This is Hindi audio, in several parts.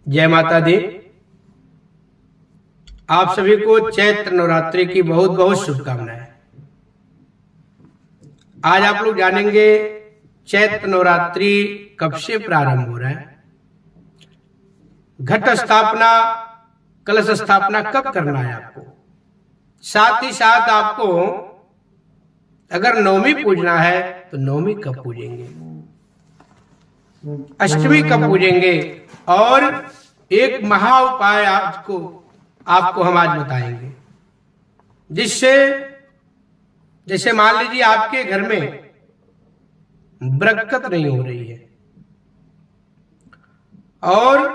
जय माता दी। आप सभी को चैत्र नवरात्रि की बहुत बहुत शुभकामनाएं। आज आप लोग जानेंगे चैत्र नवरात्रि कब से प्रारंभ हो रहा है, घट स्थापना, कलश स्थापना कब करना है आपको, साथ ही साथ आपको अगर नवमी पूजना है तो नवमी कब पूजेंगे, अष्टमी कब पूजेंगे, और एक महा उपाय आपको हम आज बताएंगे, जिससे जैसे मान लीजिए आपके घर में बरकत नहीं हो रही है और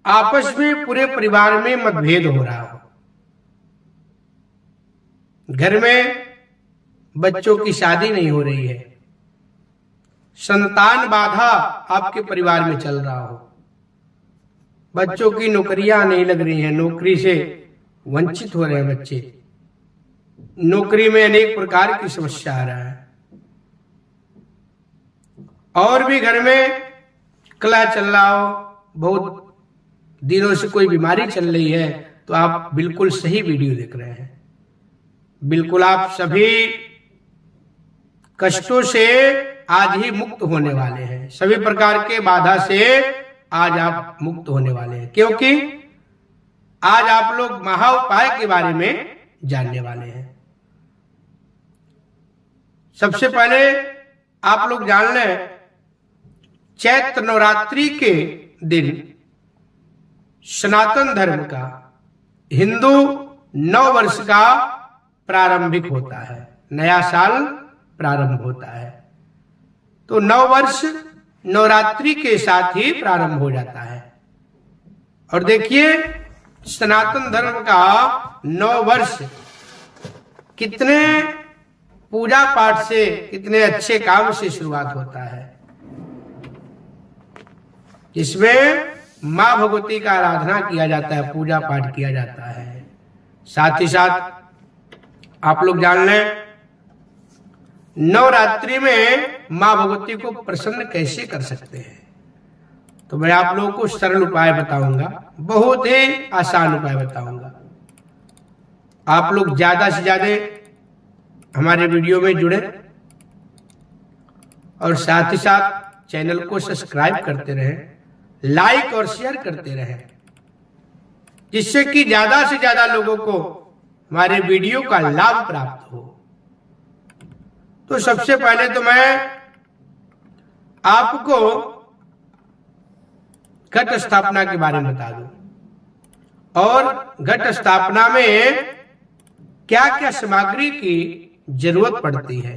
आपस में पूरे परिवार में मतभेद हो रहा हो, घर में बच्चों की शादी नहीं हो रही है, संतान बाधा आपके परिवार में चल रहा हो, बच्चों की नौकरियां नहीं लग रही हैं, नौकरी से वंचित हो रहे हैं बच्चे, नौकरी में अनेक प्रकार की समस्या आ रहा है, और भी घर में कलह चल रहा हो, बहुत दिनों से कोई बीमारी चल रही है, तो आप बिल्कुल सही वीडियो देख रहे हैं। बिल्कुल आप सभी कष्टों से आज ही मुक्त होने वाले हैं, सभी प्रकार के बाधा से आज आप मुक्त होने वाले हैं, क्योंकि आज आप लोग महा उपाय के बारे में जानने वाले हैं। सबसे पहले आप लोग जान लें, चैत्र नवरात्रि के दिन सनातन धर्म का हिंदू नव वर्ष का प्रारंभिक होता है, नया साल प्रारंभ होता है, तो नव वर्ष नवरात्रि के साथ ही प्रारंभ हो जाता है। और देखिए सनातन धर्म का नव वर्ष कितने पूजा पाठ से, कितने अच्छे काम से शुरुआत होता है, जिसमें मां भगवती का आराधना किया जाता है, पूजा पाठ किया जाता है। साथ ही साथ आप लोग जान लें, नवरात्रि में मां भगवती को प्रसन्न कैसे कर सकते हैं, तो मैं आप लोगों को सरल उपाय बताऊंगा, बहुत ही आसान उपाय बताऊंगा। आप लोग ज्यादा से ज्यादा हमारे वीडियो में जुड़े और साथ ही साथ चैनल को सब्सक्राइब करते रहें, लाइक और शेयर करते रहें, जिससे कि ज्यादा से ज्यादा लोगों को हमारे वीडियो का लाभ प्राप्त हो। तो सबसे पहले तो मैं आपको घट स्थापना के बारे में बता दूं, और घट स्थापना में क्या क्या सामग्री की जरूरत पड़ती है,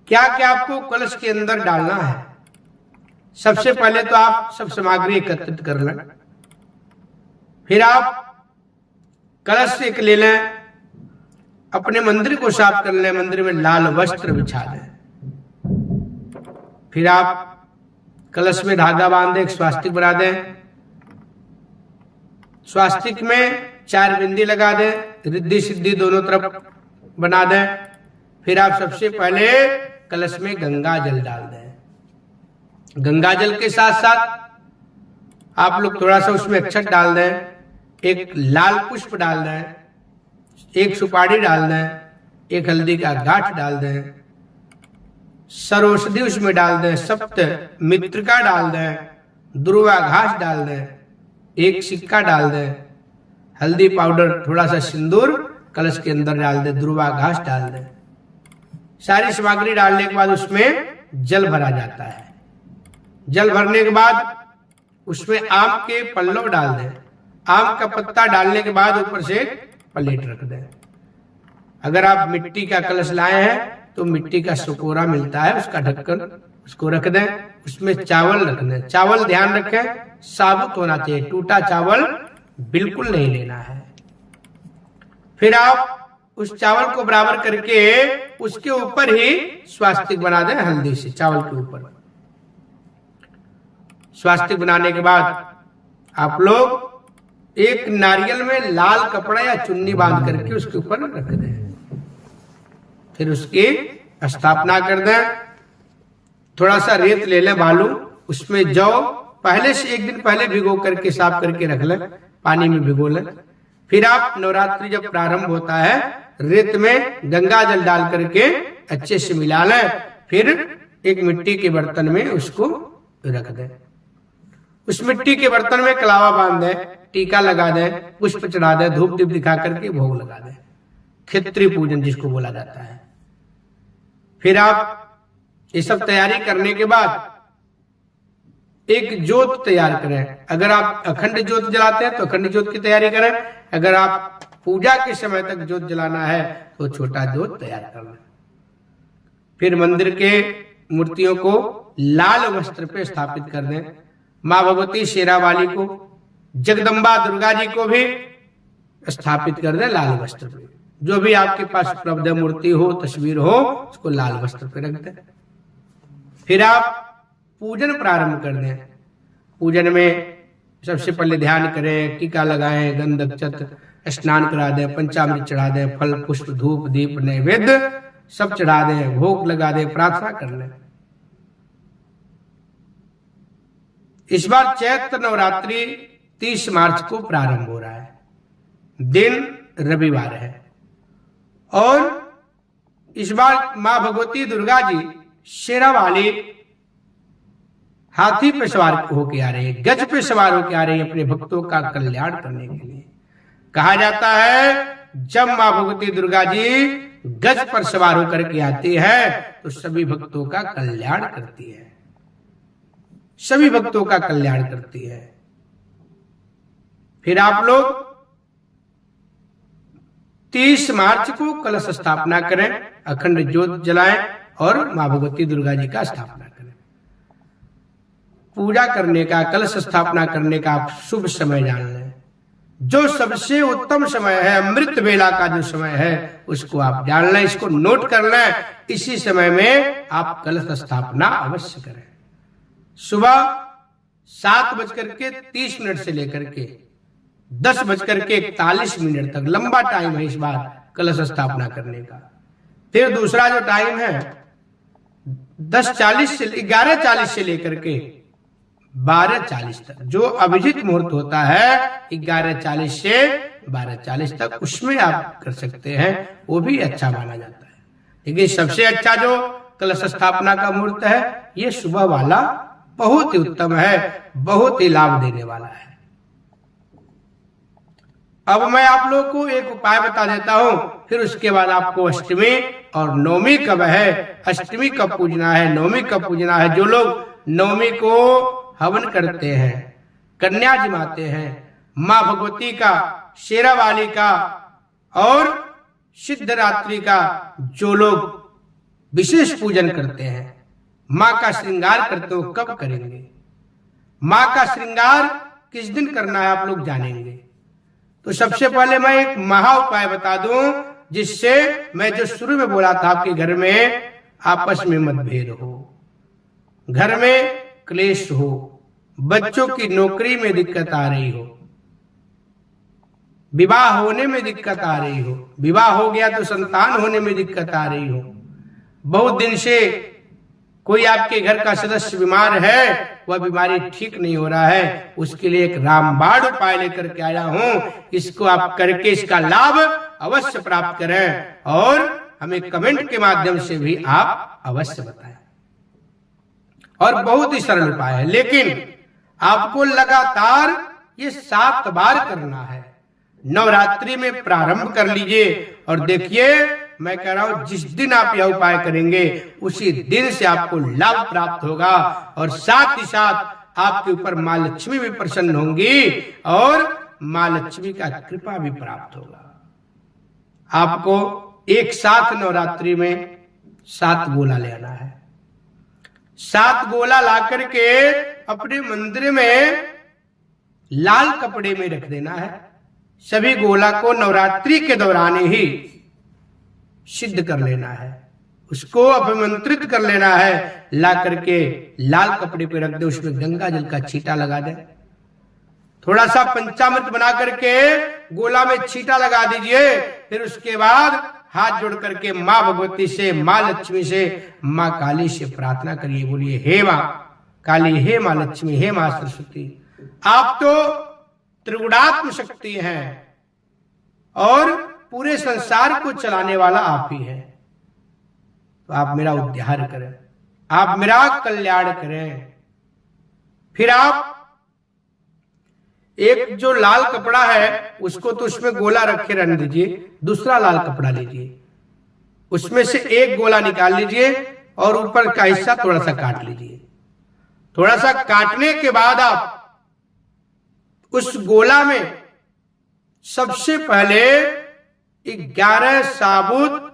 क्या क्या आपको कलश के अंदर डालना है। सबसे पहले तो आप सब सामग्री एकत्रित कर लें, फिर आप कलश से एक ले लें, अपने मंदिर को साफ कर लें, मंदिर में लाल वस्त्र बिछा दें, फिर आप कलश में धागा बांध दें, एक स्वास्तिक बना दें, स्वास्तिक में 4 बिंदी लगा दें, रिद्धि सिद्धि दोनों तरफ बना दें। फिर आप सबसे पहले कलश में गंगा जल डाल दें, गंगा जल के साथ साथ आप लोग थोड़ा सा उसमें अक्षत डाल दें, एक लाल पुष्प डाल दें, एक सुपारी डाल दें, एक हल्दी का गांठ डाल दें, सरौषधि उसमें डाल दें, सप्त मित्रिका डाल दें, दुर्वा घास डाल दें, एक सिक्का डाल दें, हल्दी पाउडर, थोड़ा सा सिंदूर कलश के अंदर डाल दें, दुर्वा घास डाल दें। सारी सामग्री डालने के बाद उसमें जल भरा जाता है। जल भरने के बाद उसमें आम के पल्लव डाल दें, आम का पत्ता डालने के बाद ऊपर से प्लेट रख दें। अगर आप मिट्टी का कलश लाए हैं तो मिट्टी का सुकोरा मिलता है, उसका ढक्कन उसको रख दें, उसमें चावल रख दें। चावल ध्यान रखें साबुत होना चाहिए, टूटा चावल बिल्कुल नहीं लेना है। फिर आप उस चावल को बराबर करके उसके ऊपर ही स्वास्तिक बना दें, हल्दी से चावल के ऊपर। स्वास्तिक बनाने के बाद आप लोग एक नारियल में लाल कपड़ा या चुन्नी बांध करके उसके ऊपर रख दें, फिर उसकी स्थापना कर दें। थोड़ा सा रेत ले लें, बालू, उसमें जौ पहले से एक दिन पहले भिगो करके साफ करके रख लें, पानी में भिगो लें। फिर आप नवरात्रि जब प्रारंभ होता है रेत में गंगा जल डाल करके अच्छे से मिला लें, फिर एक मिट्टी के बर्तन में उसको रख दें। उस मिट्टी के बर्तन में कलावा बांध दें, टीका लगा दें, पुष्प चढ़ा दें, धूप दीप दिखा करके भोग लगा दें। क्षेत्रीय पूजन जिसको बोला जाता है। फिर आप ये सब तैयारी करने के बाद एक जोत तैयार करें। अगर आप अखंड जोत जलाते हैं तो अखंड जोत की तैयारी करें। अगर आप पूजा के समय तक जोत जलाना है तो छोटा जोत तैयार करना। फिर मंदिर के मूर्तियों को लाल वस्त्र पे स्थापित कर दें। माँ भगवती शेरावाली को, जगदम्बा दुर्गा जी को भी स्थापित कर दें लाल वस्त्र पे। जो भी आपके पास उपलब्ध मूर्ति हो, तस्वीर हो, उसको लाल वस्त्र पे रख दें। फिर आप पूजन प्रारंभ कर दें। पूजन में सबसे पहले ध्यान करें, टीका लगाएं, गंध अक्षत स्नान करा दें, पंचामृत चढ़ा दें, फल पुष्प धूप दीप नैवेद्य सब चढ़ा दें, भोग लगा दें, प्रार्थना कर लें। इस बार चैत्र नवरात्रि 30 मार्च को प्रारंभ हो रहा है। दिन रविवार है और इस बार मां भगवती दुर्गा जी शेरावाली हाथी पे सवार होके आ रही है, गज पे सवार होके आ रही है अपने भक्तों का कल्याण करने के लिए। कहा जाता है जब मां भगवती दुर्गा जी गज पर सवार होकर के आती है तो सभी भक्तों का कल्याण करती है, सभी भक्तों का कल्याण करती है। फिर आप लोग 30 मार्च को कलश स्थापना करें, अखंड ज्योत जलाएं और मां भगवती दुर्गा जी का स्थापना करें। पूजा करने का, कलश स्थापना करने का आप शुभ समय जान लें। जो सबसे उत्तम समय है, अमृत बेला का जो समय है, उसको आप जान लें, इसको नोट कर लें। इसी समय में आप कलश स्थापना अवश्य करें। सुबह 7:30 से लेकर के 10:41 तक लंबा टाइम है इस बार कलश स्थापना करने का। फिर दूसरा जो टाइम है 11:40 से लेकर के 12:40 तक, जो अभिजीत मुहूर्त होता है 11:40 से 12:40 तक, उसमें आप कर सकते हैं, वो भी अच्छा माना जाता है। लेकिन सबसे अच्छा जो कलश स्थापना का मुहूर्त है ये सुबह वाला बहुत ही उत्तम है, बहुत ही लाभ देने वाला है। अब मैं आप लोग को एक उपाय बता देता हूं, फिर उसके बाद आपको अष्टमी और नवमी कब है, अष्टमी कब पूजना है, नवमी कब पूजना है। जो लोग नवमी को हवन करते हैं, कन्या जमाते हैं, मां भगवती का, शेरावाली का और सिद्धरात्रि का जो लोग विशेष पूजन करते हैं, मां का श्रृंगार करते हो, कब करेंगे, मां का श्रृंगार किस दिन करना है आप लोग जानेंगे। तो सबसे पहले मैं एक महा उपाय बता दूं, जिससे मैं जो शुरू में बोला था, आपके घर में आपस में मतभेद हो, घर में क्लेश हो, बच्चों की नौकरी में दिक्कत आ रही हो, विवाह होने में दिक्कत आ रही हो, विवाह हो गया तो संतान होने में दिक्कत आ रही हो, बहुत दिन से कोई आपके घर का सदस्य बीमार है, वह बीमारी ठीक नहीं हो रहा है, उसके लिए एक रामबाण उपाय लेकर के आया हूं। इसको आप करके इसका लाभ अवश्य प्राप्त करें और हमें कमेंट के माध्यम से भी आप अवश्य बताएं। और बहुत ही सरल उपाय है, लेकिन आपको लगातार ये 7 बार करना है। नवरात्रि में प्रारंभ कर लीजिए और देखिए, मैं कह रहा हूं जिस दिन आप यह उपाय करेंगे उसी दिन से आपको लाभ प्राप्त होगा और साथ ही साथ आपके ऊपर मां लक्ष्मी भी प्रसन्न होंगी और मां लक्ष्मी का कृपा भी प्राप्त होगा। आपको एक साथ नवरात्रि में 7 गोला लेना है। 7 गोला ला करके अपने मंदिर में लाल कपड़े में रख देना है। सभी गोला को नवरात्रि के दौरान ही सिद्ध कर लेना है, उसको अभिमंत्रित कर लेना है, ला करके लाल कपड़े पे रख दे, उसमें गंगा जल का छींटा लगा दे, थोड़ा सा पंचामृत बना करके गोला में छींटा लगा दीजिए। फिर उसके बाद हाथ जोड़ करके मां भगवती से, मां लक्ष्मी से, मां काली से प्रार्थना करिए, बोलिए हे मां काली हे माँ लक्ष्मी, हे माँ सरस्वती, आप तो त्रिगुणात्म शक्ति हैं और पूरे संसार को चलाने वाला आप ही हैं। तो आप मेरा उद्धार करें, आप मेरा कल्याण करें। फिर आप एक जो लाल कपड़ा है उसको तो उसमें गोला रखे रहने दीजिए, दूसरा लाल कपड़ा लीजिए, उसमें से एक गोला निकाल लीजिए और ऊपर का हिस्सा थोड़ा सा काट लीजिए। थोड़ा सा काटने के बाद आप उस गोला में सबसे पहले 11 साबुत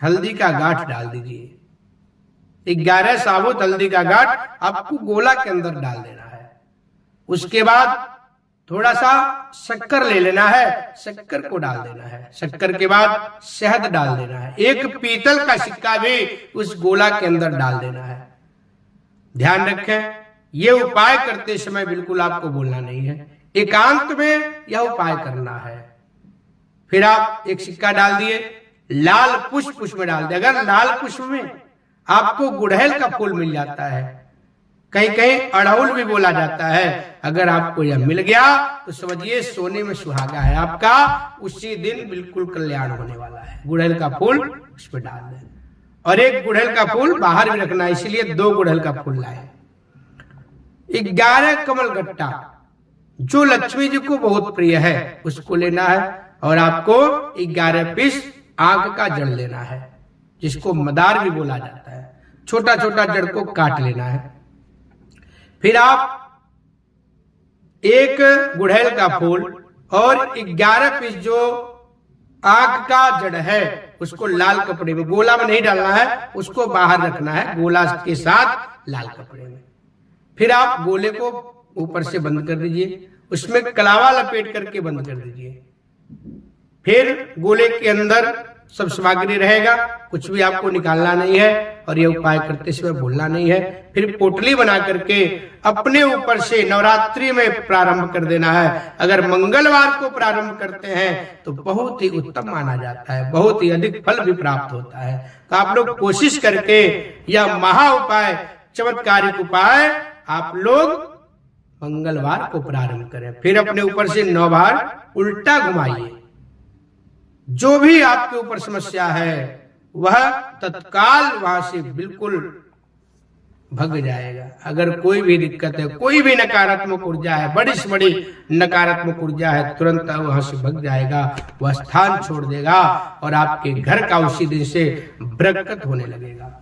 हल्दी का गांठ डाल दीजिए। 11 साबुत हल्दी का गांठ आपको गोला के अंदर डाल देना है। उसके बाद थोड़ा सा शक्कर ले लेना है, शक्कर को डाल देना है। शक्कर के बाद शहद डाल देना है। एक पीतल का सिक्का भी उस गोला के अंदर डाल देना है। ध्यान रखें, ये उपाय करते समय बिल्कुल आपको बोलना नहीं है, एकांत में यह उपाय करना है। फिर आप एक सिक्का डाल दिए, लाल पुष्प उसमें डाल दिया। अगर लाल पुष्प में आपको गुड़हल का फूल मिल जाता है, कहीं कहीं अड़हुल भी बोला जाता है, अगर आपको यह मिल गया तो समझिए सोने में सुहागा है आपका, उसी दिन बिल्कुल कल्याण होने वाला है। गुड़हल का फूल उस पर डाल दें और एक गुड़हल का फूल बाहर भी रखना है, इसलिए 2 गुड़हल का फूल लाए। 11 कमल गट्टा जो लक्ष्मी जी को बहुत प्रिय है उसको लेना है और आपको 11 पीस आग का जड़ लेना है, जिसको मदार भी बोला जाता है। छोटा छोटा जड़ को काट लेना है। फिर आप एक गुड़हल का फूल और 11 पीस जो आग का जड़ है उसको लाल कपड़े में, गोला में नहीं डालना है, उसको बाहर रखना है गोला के साथ लाल कपड़े में। फिर आप गोले को ऊपर से बंद कर दीजिए, उसमें कलावा लपेट करके बंद कर दीजिए। फिर गोले के अंदर सब सामग्री रहेगा, कुछ भी आपको निकालना नहीं है और ये उपाय करते समय भूलना नहीं है। फिर पोटली बना करके अपने ऊपर से नवरात्रि में प्रारंभ कर देना है। अगर मंगलवार को प्रारंभ करते हैं तो बहुत ही उत्तम माना जाता है, बहुत ही अधिक फल भी प्राप्त होता है। तो आप लोग कोशिश करके यह महा उपाय, चमत्कारिक उपाय आप लोग मंगलवार को प्रारंभ करें। फिर अपने ऊपर से 9 बार उल्टा घुमाइए। जो भी आपके ऊपर समस्या है वह तत्काल वहां से बिल्कुल भग जाएगा। अगर कोई भी दिक्कत है, कोई भी नकारात्मक ऊर्जा है, बड़ी से बड़ी नकारात्मक ऊर्जा है, तुरंत वहां से भग जाएगा, वह स्थान छोड़ देगा और आपके घर का उसी दिन से बरकत होने लगेगा।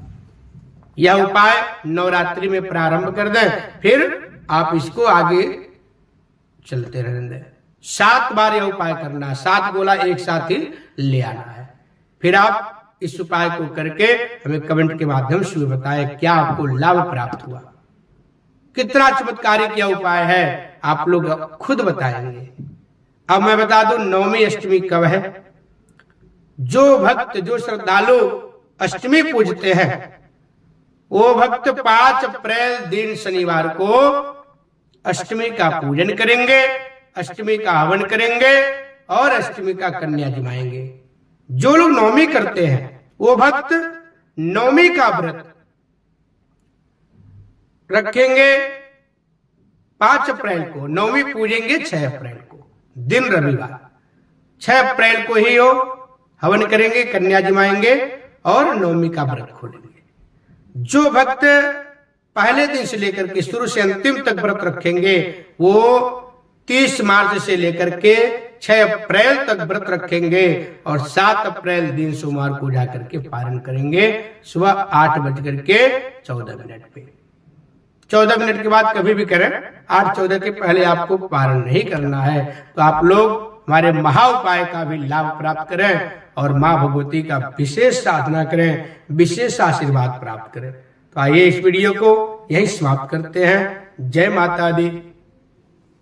यह उपाय नवरात्रि में प्रारंभ कर दें, फिर आप इसको आगे चलते रहने दें। 7 बार यह उपाय करना है, 7 गोला एक साथ ही ले आना है। फिर आप इस उपाय को करके हमें कमेंट के माध्यम से बताएं क्या आपको लाभ प्राप्त हुआ, कितना चमत्कारिक यह उपाय है, आप लोग खुद बताएंगे। अब मैं बता दूं नवमी अष्टमी कब है। जो भक्त, जो श्रद्धालु अष्टमी पूजते हैं वो भक्त 5 अप्रैल दिन शनिवार को अष्टमी का पूजन करेंगे, अष्टमी का हवन करेंगे और अष्टमी का कन्या जमाएंगे। जो लोग नवमी करते हैं वो भक्त नवमी का व्रत रखेंगे 5 अप्रैल को, नवमी पूजेंगे 6 अप्रैल को, दिन रविवार। 6 अप्रैल को ही हो हवन करेंगे, कन्या जमाएंगे और नवमी का व्रत खोलेंगे। जो भक्त पहले दिन से लेकर के शुरू से अंतिम तक व्रत रखेंगे वो 30 मार्च से लेकर के 6 अप्रैल तक व्रत रखेंगे और 7 अप्रैल दिन सोमवार को जाकर के पारण करेंगे सुबह 8:14 पे। 14 मिनट के बाद कभी भी करें, 8:14 के पहले आपको पारण नहीं करना है। तो आप लोग हमारे महा उपाय का भी लाभ प्राप्त करें और माँ भगवती का विशेष साधना करें, विशेष आशीर्वाद प्राप्त करें। तो आइए इस वीडियो को यही समाप्त करते हैं। जय माता दी।